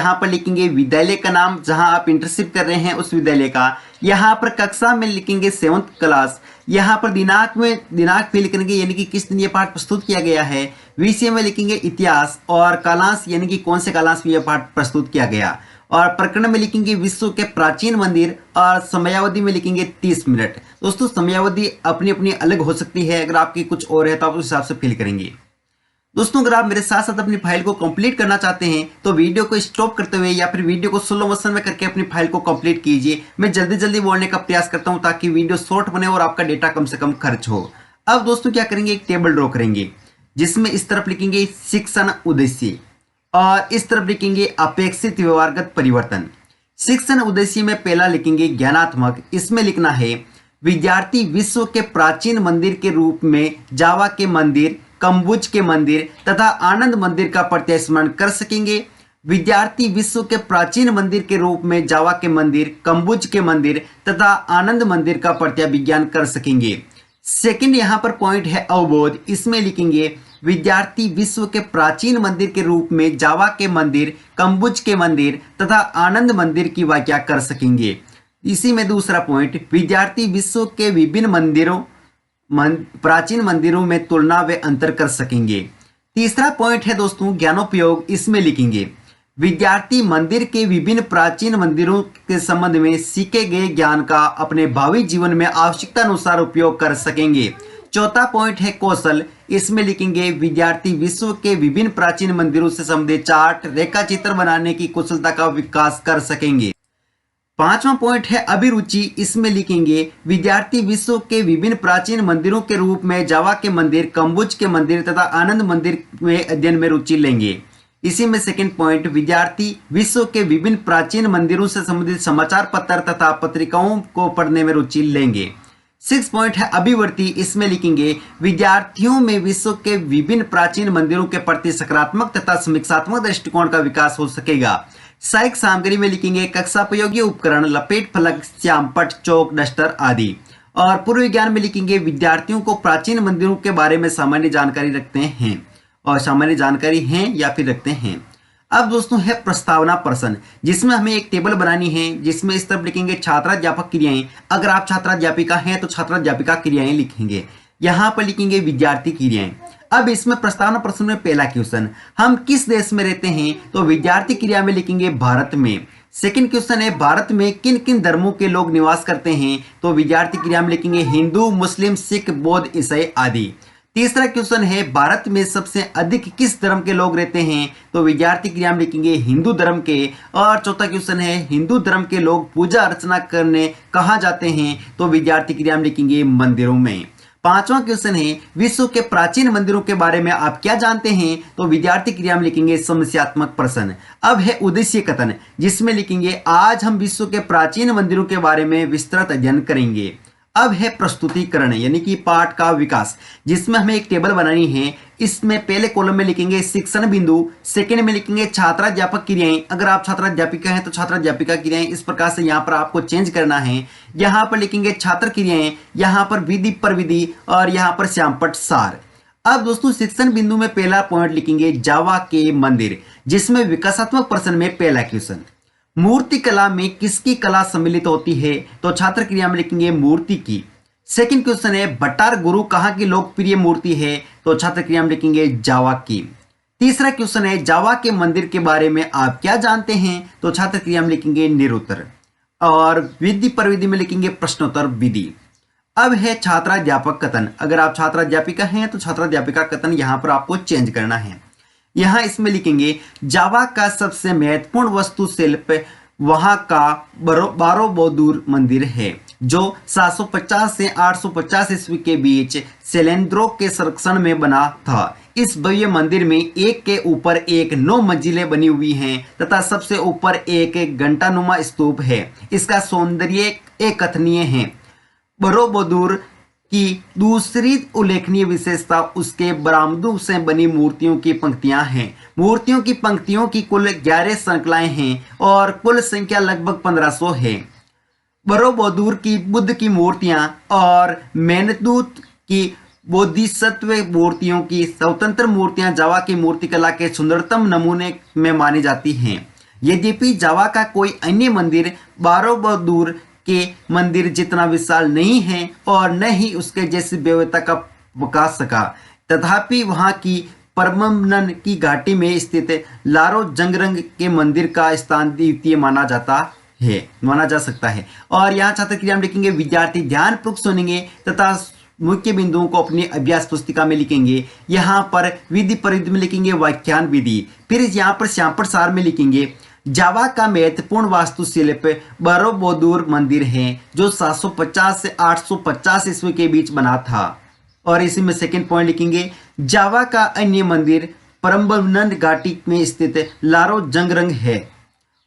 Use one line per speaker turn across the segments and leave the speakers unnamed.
यहाँ पर लिखेंगे विद्यालय का नाम जहाँ आप इंटर्नशिप कर रहे हैं उस विद्यालय का। यहाँ पर कक्षा में लिखेंगे 7th क्लास। यहाँ पर दिनांक में दिनांक भी लिखेंगे यानी कि किस दिन ये पाठ प्रस्तुत किया गया है। विषय में लिखेंगे इतिहास और कालांश यानी कि कौन से कालांश में यह पाठ प्रस्तुत किया गया। और प्रकरण में लिखेंगे विश्व के प्राचीन मंदिर और समयावधि में लिखेंगे 30 मिनट। दोस्तों समयावधि अपनी अपनी अलग हो सकती है, अगर आपकी कुछ और है तो आप उस हिसाब से फिल करेंगे। दोस्तों अगर आप मेरे साथ साथ अपनी फाइल को कंप्लीट करना चाहते हैं तो वीडियो को स्टॉप करते हुए या फिर वीडियो को स्लो मोशन में करके अपनी फाइल को कंप्लीट कीजिए। मैं जल्दी जल्दी बोलने का प्रयास करता हूं ताकि वीडियो शॉर्ट बने और आपका डेटा कम से कम खर्च हो। अब दोस्तों क्या करेंगे, एक टेबल ड्रॉ करेंगे जिसमें इस तरफ लिखेंगे शिक्षण उद्देश्य और इस तरफ लिखेंगे अपेक्षित व्यवहारगत परिवर्तन। शिक्षण उद्देश्य में पहला लिखेंगे ज्ञानात्मक। इसमें लिखना है विद्यार्थी विश्व के प्राचीन मंदिर के रूप में जावा के मंदिर, कंबुज के मंदिर तथा आनंद मंदिर का प्रत्यस्मरण कर सकेंगे। विद्यार्थी विश्व के प्राचीन मंदिर के रूप में जावा के मंदिर, कंबुज के मंदिर तथा आनंद मंदिर का प्रत्याविज्ञान कर सकेंगे। सेकंड यहाँ पर पॉइंट है अवबोध। इसमें लिखेंगे विद्यार्थी विश्व के प्राचीन मंदिर के रूप में जावा के मंदिर, कंबुज के मंदिर तथा आनंद मंदिर की व्याख्या कर सकेंगे। इसी में दूसरा पॉइंट, विद्यार्थी विश्व के विभिन्न मंदिरों प्राचीन मंदिरों में तुलना व अंतर कर सकेंगे। तीसरा पॉइंट है दोस्तों ज्ञानोपयोग। इसमें लिखेंगे विद्यार्थी मंदिर के विभिन्न प्राचीन मंदिरों के संबंध में सीखे गए ज्ञान का अपने भावी जीवन में आवश्यकता अनुसार उपयोग कर सकेंगे। चौथा पॉइंट है कौशल। इसमें लिखेंगे विद्यार्थी विश्व के विभिन्न प्राचीन मंदिरों से संबंधित चार्ट, रेखा चित्र बनाने की कुशलता का विकास कर सकेंगे। पांचवा पॉइंट है अभिरुचि। इसमें लिखेंगे विद्यार्थी विश्व के विभिन्न प्राचीन मंदिरों के रूप में जावा के मंदिर, कंबुज के मंदिर तथा आनंद मंदिर में अध्ययन में रुचि लेंगे। इसी में सेकंड पॉइंट, विद्यार्थी विश्व के विभिन्न प्राचीन मंदिरों से संबंधित समाचार पत्र तथा पत्रिकाओं को पढ़ने में रुचि लेंगे। 6 पॉइंट है अभिवृत्ति। इसमें लिखेंगे विद्यार्थियों में विश्व के विभिन्न प्राचीन मंदिरों के प्रति सकारात्मक तथा समीक्षात्मक दृष्टिकोण का विकास हो सकेगा। सहायक सामग्री में लिखेंगे कक्षापयोगी उपकरण, लपेट फलक, श्यामपट, चौक, डस्टर आदि। और पूर्व विज्ञान में लिखेंगे विद्यार्थियों को प्राचीन मंदिरों के बारे में सामान्य जानकारी रखते हैं और सामान्य जानकारी हैं या फिर रखते हैं। अब दोस्तों है प्रस्तावना प्रश्न, जिसमें हमें एक टेबल बनानी है जिसमें इस तरफ लिखेंगे छात्राध्यापक क्रियाएं। अगर आप छात्राध्यापिका हैं तो छात्राध्यापिका क्रियाएं लिखेंगे। यहाँ पर लिखेंगे विद्यार्थी क्रियाएं। अब इसमें प्रस्तावना प्रश्न में पहला क्वेश्चन, हम किस देश में रहते हैं, तो विद्यार्थी क्रिया में लिखेंगे भारत में। सेकंड क्वेश्चन है भारत में किन किन धर्मों के लोग निवास करते हैं, तो विद्यार्थी क्रिया में लिखेंगे हिंदू, मुस्लिम, सिख, बौद्ध, ईसाई आदि। तीसरा क्वेश्चन है भारत में सबसे अधिक किस धर्म के लोग रहते हैं, तो विद्यार्थी क्रिया में लिखेंगे हिंदू धर्म के। और चौथा क्वेश्चन है हिंदू धर्म के लोग पूजा अर्चना करने कहाँ जाते हैं, तो विद्यार्थी क्रिया में लिखेंगे मंदिरों में। पांचवा क्वेश्चन है विश्व के प्राचीन मंदिरों के बारे में आप क्या जानते हैं, तो विद्यार्थी क्रिया में लिखेंगे समस्यात्मक प्रश्न। अब है उद्देश्य कथन, जिसमें लिखेंगे आज हम विश्व के प्राचीन मंदिरों के बारे में विस्तृत अध्ययन करेंगे। अब है प्रस्तुतिकरण यानी कि पाठ का विकास, जिसमें हमें एक टेबल बनानी है। इसमें पहले कॉलम में लिखेंगे शिक्षण बिंदु, सेकंड में लिखेंगे छात्राध्यापक क्रियाएं। अगर आप छात्राध्यापिका हैं तो छात्राध्यापिका क्रियाएं इस प्रकार से यहाँ पर आपको चेंज करना है। यहाँ पर लिखेंगे छात्र क्रियाएं, यहाँ पर विधि पर विधि और यहाँ पर श्यामपट सार। अब दोस्तों शिक्षण बिंदु में पहला पॉइंट लिखेंगे जावा के मंदिर, जिसमें विकासात्मक प्रश्न में पहला क्वेश्चन, मूर्ति कला में किसकी कला सम्मिलित होती है, तो छात्र क्रिया में लिखेंगे मूर्ति की। सेकंड क्वेश्चन है भट्टार गुरु कहाँ की लोकप्रिय मूर्ति है, तो छात्र क्रिया में लिखेंगे जावा की। तीसरा क्वेश्चन है जावा के मंदिर के बारे में आप क्या जानते हैं, तो छात्र क्रिया में लिखेंगे निरुत्तर। और विधि पर विधि में लिखेंगे प्रश्नोत्तर विधि। अब है छात्राध्यापक कथन। अगर आप छात्राध्यापिका हैं तो छात्राध्यापिका कथन यहाँ पर आपको चेंज करना है। यहाँ इसमें लिखेंगे जावा का सबसे महत्वपूर्ण वास्तुशिल्प वहां का बोरोबुदुर मंदिर है, जो 750 से 850 ईस्वी के बीच सेलेंद्रो के संरक्षण में बना था। इस भव्य मंदिर में एक के ऊपर एक 9 मंजिलें बनी हुई हैं तथा सबसे ऊपर एक घंटानुमा स्तूप है। इसका सौंदर्य अकथनीय है। बोरोबुदुर की दूसरी उल्लेखनीय विशेषता उसके बरामदों से बनी मूर्तियों की पंक्तियां हैं। मूर्तियों की पंक्तियों की कुल 11 श्रृंखलाएं हैं और कुल संख्या लगभग 1500 है। बोरोबुदुर की बुद्ध की मूर्तियां और मेघदूत की बोधिसत्व मूर्तियों की स्वतंत्र मूर्तियां जावा की मूर्तिकला के सुंदरतम नमूने में मानी जाती हैं। यद्यपि जावा का कोई अन्य मंदिर बरोबदूर के मंदिर जितना विशाल नहीं है और न ही उसके जैसी भव्यता का विकास सका, तथापि वहां की परमनन की घाटी में स्थित लारो जंगरंग के मंदिर का स्थान द्वितीय माना जा सकता है। और यहाँ छात्र क्रिया में लिखेंगे विद्यार्थी ध्यानपूर्वक सुनेंगे तथा मुख्य बिंदुओं को अपनी अभ्यास पुस्तिका में लिखेंगे। यहाँ पर विधि परिधि में लिखेंगे व्याख्यान विधि। फिर यहाँ पर श्यामपट सार में लिखेंगे जावा का महत्वपूर्ण वास्तुशिल्प बरोबदूर मंदिर है जो 750 से 850 ईस्वी के बीच बना था। और इसी में सेकंड पॉइंट लिखेंगे जावा का अन्य मंदिर परम्बनन घाटी में स्थित लारो जंगरंग है।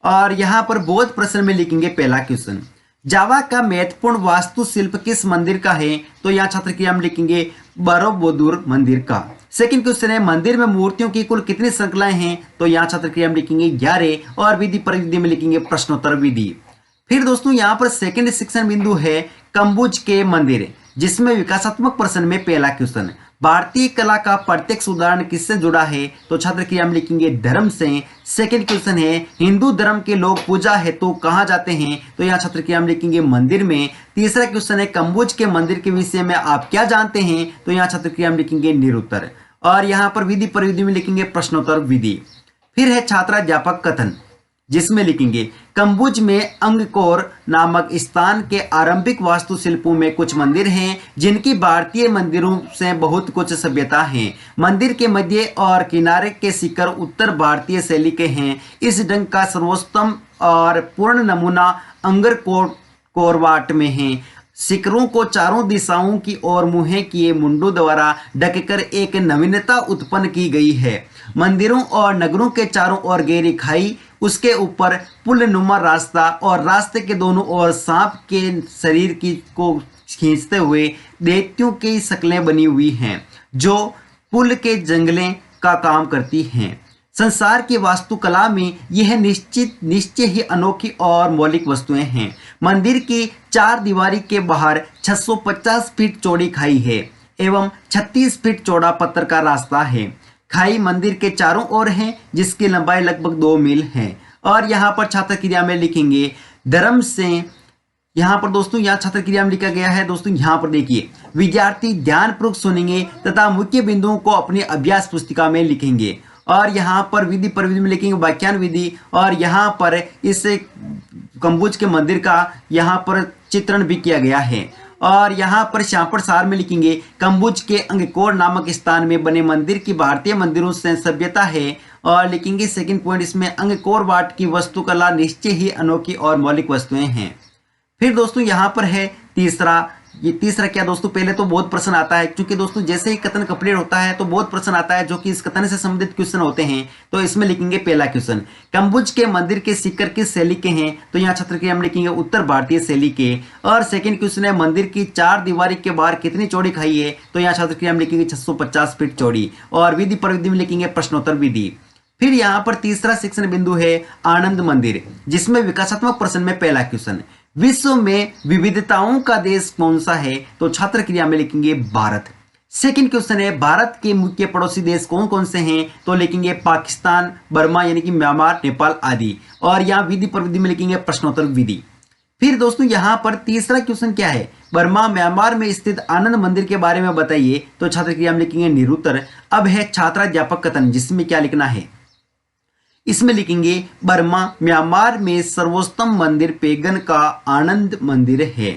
और यहाँ पर बोध प्रश्न में लिखेंगे पहला क्वेश्चन, जावा का महत्वपूर्ण वास्तुशिल्प किस मंदिर का है? तो यहाँ छात्र क्रिया में लिखेंगे बरोबदूर मंदिर का। सेकंड क्वेश्चन है मंदिर में मूर्तियों की कुल कितनी श्रृंखलाएं हैं? तो यहाँ छात्र क्रिया में लिखेंगे 11 और विधि परिधि में लिखेंगे प्रश्नोत्तर विधि। फिर दोस्तों यहाँ पर सेकंड शिक्षण बिंदु है कम्बुज के मंदिर, जिसमें विकासात्मक प्रश्न में पहला क्वेश्चन भारतीय कला का प्रत्यक्ष उदाहरण किससे जुड़ा है? तो छात्र क्रिया में लिखेंगे धर्म से। सेकंड क्वेश्चन है हिंदू धर्म के लोग पूजा हेतु कहाँ जाते हैं? तो यहाँ छात्र क्रिया में लिखेंगे मंदिर में। तीसरा क्वेश्चन है कम्बुज के मंदिर के विषय में आप क्या जानते हैं? तो यहाँ छात्र क्रिया में लिखेंगे निरुत्तर। और यहाँ पर विधि परिधि में लिखेंगे प्रश्नोत्तर विधि। फिर है छात्राध्यापक कथन, जिसमें लिखेंगे कम्बुज में अंगकोर नामक स्थान के आरंभिक वास्तुशिल्पों में कुछ मंदिर हैं जिनकी भारतीय मंदिरों से बहुत कुछ सभ्यता है। मंदिर के मध्य और किनारे के शिखर उत्तर भारतीय शैली के हैं। इस ढंग का सर्वोत्तम और पूर्ण नमूना अंगरकोरवाट में है। शिखरों को चारों दिशाओं की ओर मुँह किए मुंडों द्वारा ढककर एक नवीनता उत्पन्न की गई है। मंदिरों और नगरों के चारों ओर गहरी खाई, उसके ऊपर पुल नुमा रास्ता और रास्ते के दोनों ओर सांप के शरीर को खींचते हुए दैत्यों की शक्लें बनी हुई हैं जो पुल के जंगले का काम करती हैं। संसार की वास्तुकला में यह निश्चय ही अनोखी और मौलिक वस्तुएं हैं। मंदिर की चार दीवारी के बाहर 650 फीट चौड़ी खाई है एवं 36 फीट चौड़ा पत्थर का रास्ता है। खाई मंदिर के चारों ओर है जिसकी लंबाई लगभग 2 मील है। और यहाँ पर छात्र क्रिया में लिखेंगे धर्म से। यहाँ पर दोस्तों यहाँ छात्र क्रिया में लिखा गया है। दोस्तों यहाँ पर देखिए विद्यार्थी ध्यानपूर्वक सुनेंगे तथा मुख्य बिंदुओं को अपनी अभ्यास पुस्तिका में लिखेंगे। और यहाँ पर विधि परिधि में लिखेंगे व्याख्यान विधि। और यहाँ पर इस कम्बुज के मंदिर का यहाँ पर चित्रण भी किया गया है। और यहाँ पर श्यामपट सार में लिखेंगे कम्बुज के अंगकोर नामक स्थान में बने मंदिर की भारतीय मंदिरों से सभ्यता है। और लिखेंगे सेकंड पॉइंट इसमें अंगकोर वाट की वास्तुकला निश्चय ही अनोखी और मौलिक वस्तुएं हैं। फिर दोस्तों यहाँ पर है तीसरा क्या दोस्तों, पहले तो बहुत प्रश्न आता है क्योंकि दोस्तों जैसे ही कथन कंप्लीट होता है तो बहुत प्रश्न आता है जो कि इस कथन से संबंधित क्वेश्चन होते हैं। तो इसमें लिखेंगे पहला क्वेश्चन कम्बुज के मंदिर के शिखर किस शैली के हैं? तो यहाँ छात्र क्रिया में लिखेंगे उत्तर भारतीय शैली के। और सेकंड क्वेश्चन है मंदिर की चार दीवारी के बाहर कितनी चौड़ी खाई है? तो यहाँ छात्र क्रिया में लिखेंगे 650 फीट चौड़ी। और विधि परिधि में लिखेंगे प्रश्नोत्तर विधि। फिर यहाँ पर तीसरा शिक्षण बिंदु है आनंद मंदिर, जिसमें विकासात्मक प्रश्न में पहला क्वेश्चन विश्व में विविधताओं का देश कौन सा है? तो छात्र क्रिया में लिखेंगे भारत। सेकंड क्वेश्चन है भारत के मुख्य पड़ोसी देश कौन कौन से हैं? तो लिखेंगे पाकिस्तान, बर्मा यानी कि म्यांमार, नेपाल आदि। और यहाँ विधि परिधि में लिखेंगे प्रश्नोत्तर विधि। फिर दोस्तों यहाँ पर तीसरा क्वेश्चन क्या है? बर्मा म्यांमार में स्थित आनंद मंदिर के बारे में बताइए। तो छात्र क्रिया में लिखेंगे निरुत्तर। अब है छात्राध्यापक कथन, जिसमें क्या लिखना है? इसमें लिखेंगे बर्मा म्यांमार में सर्वोत्तम मंदिर पेगन का आनंद मंदिर है।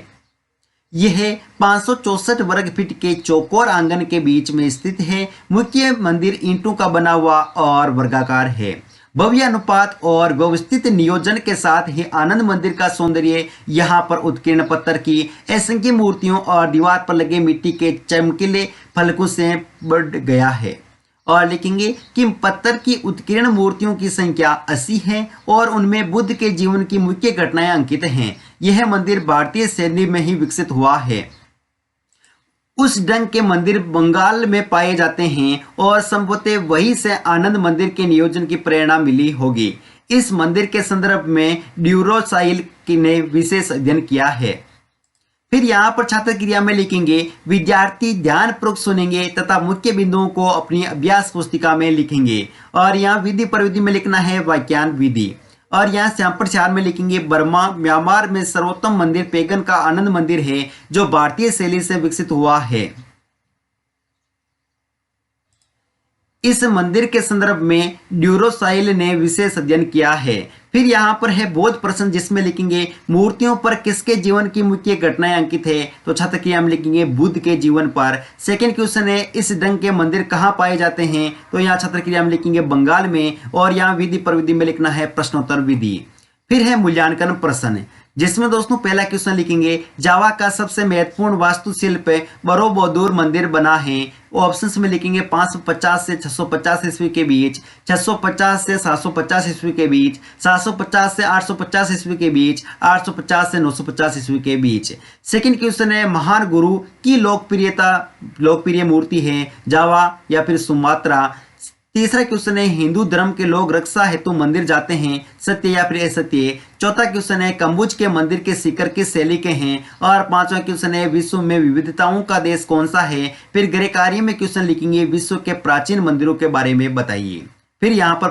यह 564 वर्ग फीट के चौकोर आंगन के बीच में स्थित है। मुख्य मंदिर ईंटों का बना हुआ और वर्गाकार है। भव्य अनुपात और व्यवस्थित नियोजन के साथ ही आनंद मंदिर का सौंदर्य यहाँ पर उत्कीर्ण पत्थर की असंख्य मूर्तियों और दीवार पर लगे मिट्टी के चमकीले फलकों से बढ़ गया है। और लिखेंगे कि पत्थर की उत्कीर्ण मूर्तियों की संख्या 80 है और उनमें बुद्ध के जीवन की मुख्य घटनाएं अंकित हैं। यह मंदिर भारतीय शैली में ही विकसित हुआ है। उस ढंग के मंदिर बंगाल में पाए जाते हैं और संभवतः वहीं से आनंद मंदिर के नियोजन की प्रेरणा मिली होगी। इस मंदिर के संदर्भ में ड्यूरोसाइल ने विशेष अध्ययन किया है। फिर यहाँ पर छात्र क्रिया में लिखेंगे विद्यार्थी ध्यानपूर्वक सुनेंगे तथा मुख्य बिंदुओं को अपनी अभ्यास पुस्तिका में लिखेंगे। और यहाँ विधि परिधि में लिखना है व्याख्यान विधि। और यहाँ से यहाँ पर 4 में लिखेंगे बर्मा म्यांमार में सर्वोत्तम मंदिर पेगन का आनंद मंदिर है जो भारतीय शैली से विकसित हुआ है। इस मंदिर के संदर्भ में ड्यूरोसाइल ने विशेष अध्ययन किया है। फिर यहाँ पर है बोध प्रश्न जिसमें लिखेंगे मूर्तियों पर किसके जीवन की मुख्य घटनाएं अंकित है, तो छात्र क्रिया हम लिखेंगे बुद्ध के जीवन पर। सेकंड क्वेश्चन है इस ढंग के मंदिर कहाँ पाए जाते हैं, तो यहाँ छात्र क्रिया हम लिखेंगे बंगाल में, और यहाँ विधि प्रविधि में लिखना है प्रश्नोत्तर विधि। फिर है मूल्यांकन प्रश्न जिसमें दोस्तों पहला क्वेश्चन लिखेंगे जावा का सबसे महत्वपूर्ण वास्तुशिल्प बरोबोदूर मंदिर बना है। ऑप्शंस में लिखेंगे 550 से 650 ईस्वी के बीच, 650 से 750 ईस्वी के बीच, 750 से 850 ईस्वी के बीच, 850 से 950 ईस्वी के बीच। सेकंड क्वेश्चन है महान गुरु की लोकप्रिय मूर्ति है जावा या फिर सुमात्रा। तीसरा क्वेश्चन है हिंदू धर्म के लोग रक्षा हेतु मंदिर जाते हैं, सत्य या फिर असत्य। चौथा क्वेश्चन है कंबुज के मंदिर के शिखर किस शैली के हैं। और पांचवा क्वेश्चन है विश्व में विविधताओं का देश कौन सा है। फिर गृह कार्य में क्वेश्चन लिखेंगे विश्व के प्राचीन मंदिरों के बारे में बताइए। फिर यहाँ पर